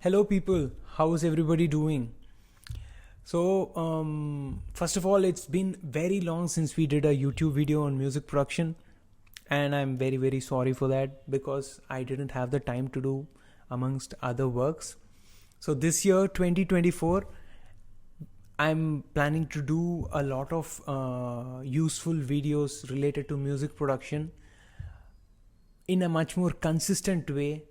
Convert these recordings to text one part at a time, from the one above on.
Hello people, how's everybody doing? First of all, it's been very long since we did a YouTube video on music production, and I'm very sorry for that because I didn't have the time to do amongst other works. So this year 2024, I'm planning to do a lot of useful videos related to music production in a much more consistent way,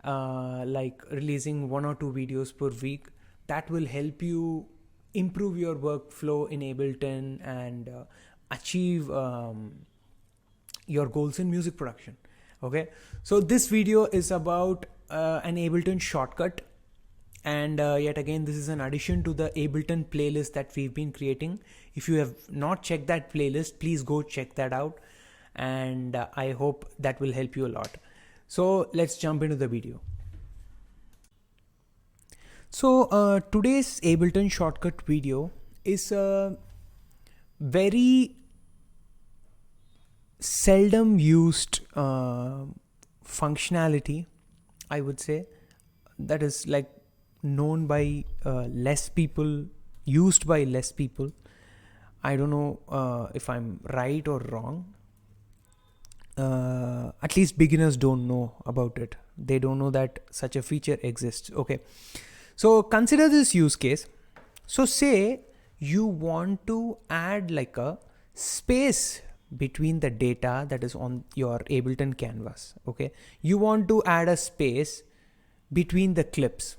like releasing 1 or 2 videos per week. That will help you improve your workflow in Ableton and achieve your goals in music production. Okay, so this video is about an Ableton shortcut, and yet again this is an addition to the Ableton playlist that we've been creating. If you have not checked that playlist, please go check that out, and I hope that will help you a lot. So let's jump into the video. So today's Ableton shortcut video is a very seldom used functionality, I would say, that is like known by less people, used by less people. I don't know if I'm right or wrong. At least beginners don't know about it. They don't know that such a feature exists. Okay, so consider this use case. So say you want to add like a space between the data that is on your Ableton canvas. Okay, you want to add a space between the clips.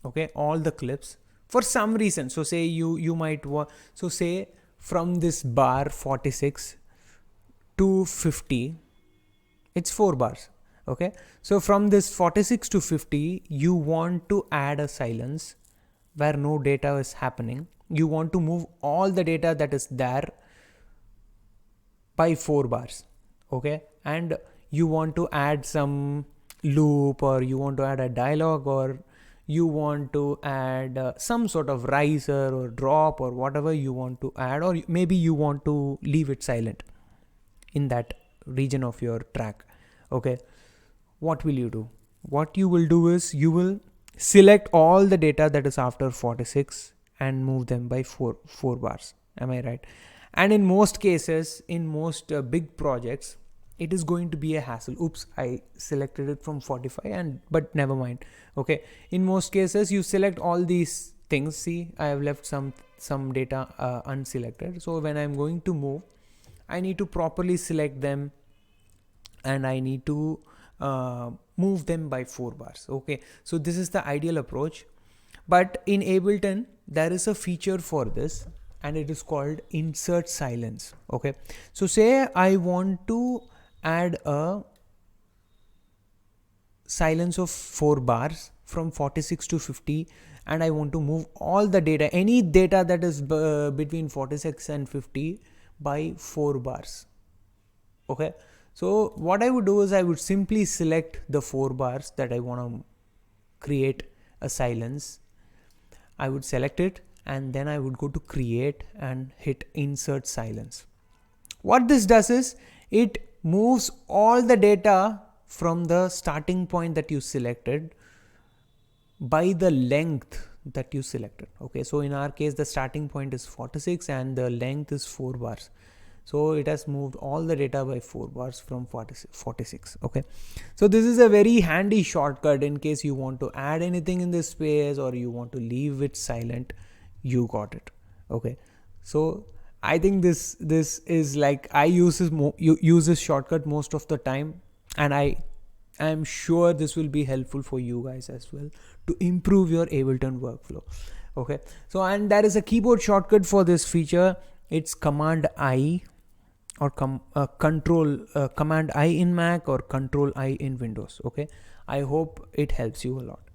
Okay, all the clips for some reason. So say you might want, so say from this bar 46 to 50, it's 4 bars. Okay, so from this 46 to 50, you want to add a silence where no data is happening. You want to move all the data that is there by 4 bars. Okay, and you want to add some loop, or you want to add a dialogue, or you want to add some sort of riser or drop or whatever you want to add, or maybe you want to leave it silent in that region of your track. Okay, what will you do? What you will do is you will select all the data that is after 46 and move them by 4 bars. Am I right? And in most cases, in most big projects, it is going to be a hassle. Oops, I selected it from 45, but never mind. Okay, in most cases you select all these things. See, I have left some data unselected. So when I'm going to move, I need to properly select them, and I need to move them by 4 bars. Okay, so this is the ideal approach. But in Ableton, there is a feature for this, and it is called insert silence. Okay, so say I want to add a silence of 4 bars from 46 to 50, and I want to move all the data, any data that is between 46 and 50 by 4 bars. Okay, so what I would do is I would simply select the 4 bars that I want to create a silence. I would select it, and then I would go to create and hit insert silence. What this does is it moves all the data from the starting point that you selected by the length that you selected. Okay, so in our case the starting point is 46 and the length is 4 bars. So it has moved all the data by 4 bars from 46. Okay, so this is a very handy shortcut in case you want to add anything in this space, or you want to leave it silent. You got it. Okay, so I think this is like, I use this shortcut most of the time, and I am sure this will be helpful for you guys as well to improve your Ableton workflow. Okay, so and there is a keyboard shortcut for this feature. It's Command I, or Command I in Mac, or Control I in Windows. Okay, I hope it helps you a lot.